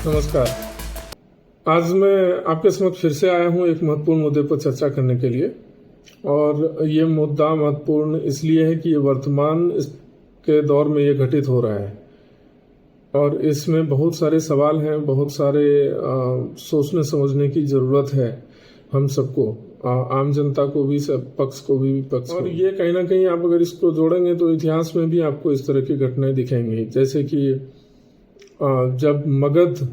नमस्कार। आज मैं आपके समक्ष फिर से आया हूं एक महत्वपूर्ण मुद्दे पर चर्चा करने के लिए। और ये मुद्दा महत्वपूर्ण इसलिए है कि ये वर्तमान के दौर में ये घटित हो रहा है और इसमें बहुत सारे सवाल हैं, बहुत सारे सोचने समझने की ज़रूरत है हम सबको, आम जनता को भी, सब पक्ष को भी, विपक्ष को। और ये कहीं ना कहीं आप अगर इसको जोड़ेंगे तो इतिहास में भी आपको इस तरह की घटनाएं दिखेंगी। जैसे कि जब मगध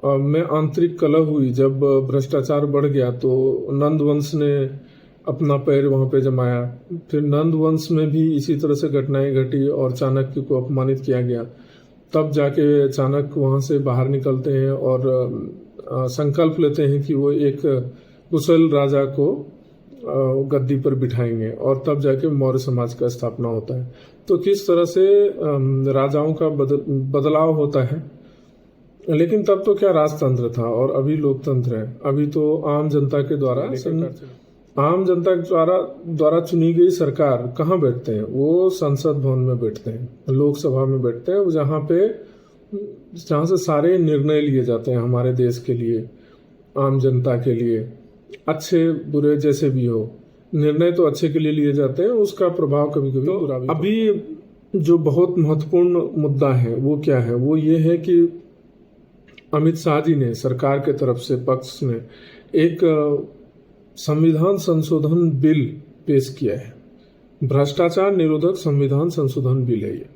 में आंतरिक कलह हुई, जब भ्रष्टाचार बढ़ गया तो नंद वंश ने अपना पैर वहां पे जमाया। फिर नंद वंश में भी इसी तरह से घटनाएं घटी और चाणक्य को अपमानित किया गया। तब जाके चाणक्य वहां से बाहर निकलते हैं और संकल्प लेते हैं कि वो एक कुशल राजा को गद्दी पर बिठाएंगे और तब जाके मौर्य समाज का स्थापना होता है। तो किस तरह से राजाओं का बदलाव होता है। लेकिन तब तो क्या राजतंत्र था और अभी लोकतंत्र है। अभी तो आम जनता के द्वारा चुनी गई सरकार कहाँ बैठते हैं? वो संसद भवन में बैठते हैं, लोकसभा में बैठते हैं, जहाँ से सारे निर्णय लिए जाते हैं हमारे देश के लिए, आम जनता के लिए, अच्छे बुरे जैसे भी हो। निर्णय तो अच्छे के लिए लिए जाते हैं, उसका प्रभाव कभी कभी बुरा भी। अभी जो बहुत महत्वपूर्ण मुद्दा है वो क्या है? वो ये है कि अमित शाह जी ने, सरकार के तरफ से, पक्ष ने एक संविधान संशोधन बिल पेश किया है। भ्रष्टाचार निरोधक संविधान संशोधन बिल है ये।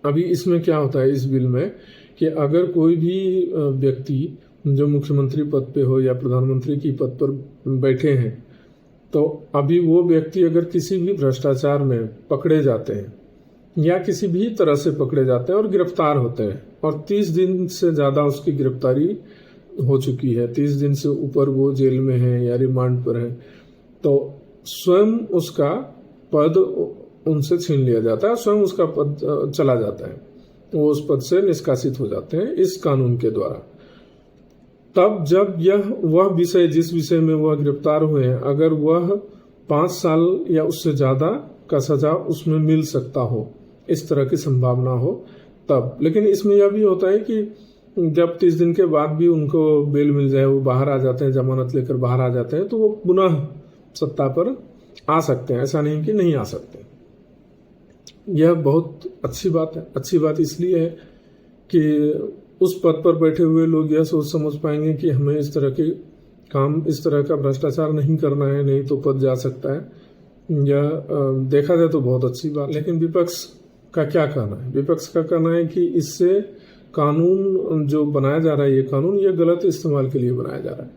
अभी इसमें क्या होता है इस बिल में कि अगर कोई भी व्यक्ति जो मुख्यमंत्री पद पे हो या प्रधानमंत्री की पद पर बैठे हैं, तो अभी वो व्यक्ति अगर किसी भी भ्रष्टाचार में पकड़े जाते हैं या किसी भी तरह से पकड़े जाते हैं और गिरफ्तार होते हैं और 30 दिन से ज़्यादा उसकी गिरफ्तारी हो चुकी है, 30 दिन से ऊपर वो जेल में है या रिमांड पर है, तो स्वयं उसका पद उनसे छीन लिया जाता है, स्वयं उसका पद चला जाता है, वो उस पद से निष्कासित हो जाते हैं इस कानून के द्वारा। तब जब वह विषय, जिस विषय में वह गिरफ्तार हुए हैं, अगर वह 5 साल या उससे ज़्यादा का सजा उसमें मिल सकता हो, इस तरह की संभावना हो तब। लेकिन इसमें यह भी होता है कि जब 30 दिन के बाद भी उनको बेल मिल जाए, वो बाहर आ जाते हैं, जमानत लेकर बाहर आ जाते हैं, तो वो पुनः सत्ता पर आ सकते हैं। ऐसा नहीं कि नहीं आ सकते। यह बहुत अच्छी बात है। अच्छी बात इसलिए है कि उस पद पर बैठे हुए लोग यह सोच समझ पाएंगे कि हमें इस तरह के काम, इस तरह का भ्रष्टाचार नहीं करना है, नहीं तो पद जा सकता है। यह देखा जाए तो बहुत अच्छी बात। लेकिन विपक्ष का क्या कहना है? विपक्ष का कहना है कि इससे कानून जो बनाया जा रहा है, ये कानून, ये गलत इस्तेमाल के लिए बनाया जा रहा है।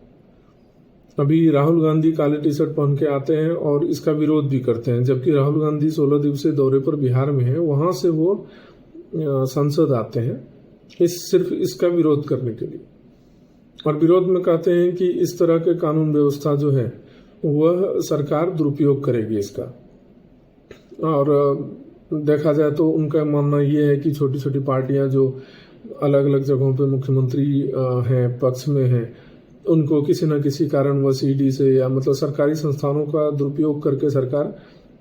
अभी राहुल गांधी काले टी शर्ट पहन के आते हैं और इसका विरोध भी करते हैं, जबकि राहुल गांधी 16 दिवसीय दौरे पर बिहार में है, वहां से वो संसद आते हैं सिर्फ इसका विरोध करने के लिए। और विरोध में कहते हैं कि इस तरह के कानून व्यवस्था जो है वह सरकार दुरुपयोग करेगी इसका। और देखा जाए तो उनका मानना यह है कि छोटी छोटी पार्टियां जो अलग अलग जगहों पे मुख्यमंत्री हैं, पक्ष में हैं, उनको किसी न किसी कारणवश ईडी से या मतलब सरकारी संस्थानों का दुरुपयोग करके सरकार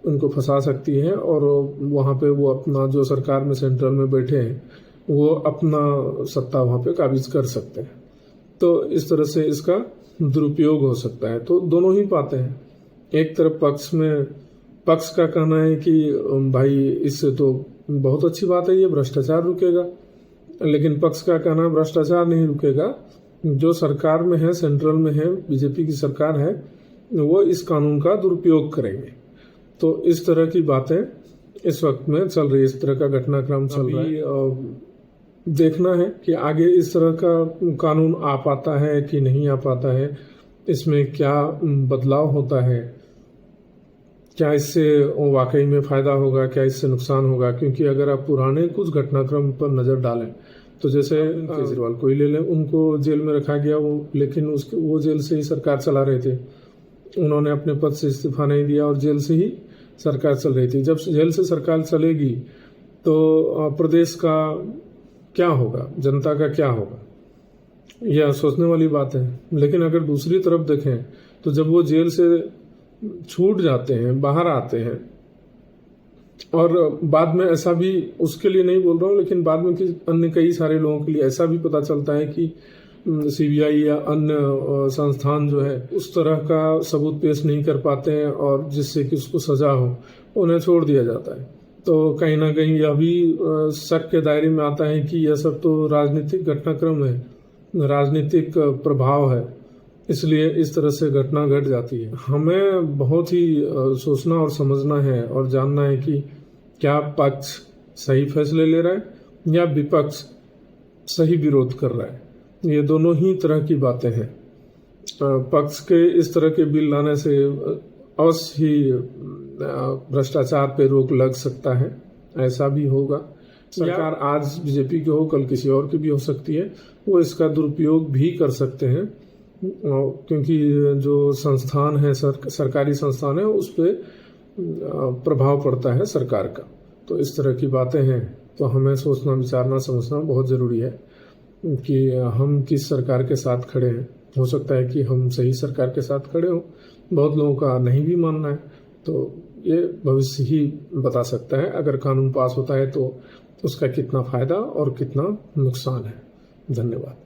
उनको फंसा सकती है और वहाँ पे वो अपना, जो सरकार में सेंट्रल में बैठे हैं, वो अपना सत्ता वहाँ पे काबिज कर सकते हैं। तो इस तरह से इसका दुरुपयोग हो सकता है। तो दोनों ही बातें हैं। एक तरफ पक्ष का कहना है कि भाई इससे तो बहुत अच्छी बात है, ये भ्रष्टाचार रुकेगा। लेकिन पक्ष का कहना भ्रष्टाचार नहीं रुकेगा, जो सरकार में है, सेंट्रल में है, बीजेपी की सरकार है, वो इस कानून का दुरुपयोग करेंगे। तो इस तरह की बातें इस वक्त में चल रही है, इस तरह का घटनाक्रम चल रहा है। देखना है कि आगे इस तरह का कानून आ पाता है कि नहीं आ पाता है, इसमें क्या बदलाव होता है, क्या इससे वाकई में फायदा होगा, क्या इससे नुकसान होगा। क्योंकि अगर आप पुराने कुछ घटनाक्रम पर नजर डालें तो जैसे केजरीवाल को ही ले लें, उनको जेल में रखा गया, लेकिन वो जेल से ही सरकार चला रहे थे, उन्होंने अपने पद से इस्तीफा नहीं दिया और जेल से ही सरकार चल रही थी। जब जेल से सरकार चलेगी तो प्रदेश का क्या होगा, जनता का क्या होगा, यह सोचने वाली बात है। लेकिन अगर दूसरी तरफ देखें तो जब वो जेल से छूट जाते हैं, बाहर आते हैं, और बाद में ऐसा भी, उसके लिए नहीं बोल रहा हूँ, लेकिन बाद में अन्य कई सारे लोगों के लिए ऐसा भी पता चलता है कि सीबीआई या अन्य संस्थान जो है उस तरह का सबूत पेश नहीं कर पाते हैं और जिससे कि उसको सजा हो, उन्हें छोड़ दिया जाता है। तो कहीं ना कहीं यह भी शक के दायरे में आता है कि यह सब तो राजनीतिक घटनाक्रम है, राजनीतिक प्रभाव है, इसलिए इस तरह से घटना घट जाती है। हमें बहुत ही सोचना और समझना है और जानना है कि क्या पक्ष सही फैसले ले रहा है या विपक्ष सही विरोध कर रहा है। ये दोनों ही तरह की बातें हैं। पक्ष के इस तरह के बिल लाने से अवश्य ही भ्रष्टाचार पे रोक लग सकता है, ऐसा भी होगा। सरकार आज बीजेपी की हो, कल किसी और की भी हो सकती है, वो इसका दुरुपयोग भी कर सकते हैं, क्योंकि जो संस्थान है, सरकारी संस्थान है, उस पर प्रभाव पड़ता है सरकार का। तो इस तरह की बातें हैं, तो हमें सोचना, विचारना, समझना बहुत ज़रूरी है कि हम किस सरकार के साथ खड़े हैं। हो सकता है कि हम सही सरकार के साथ खड़े हों, बहुत लोगों का नहीं भी मानना है, तो ये भविष्य ही बता सकता है। अगर कानून पास होता है तो उसका कितना फायदा और कितना नुकसान है। धन्यवाद।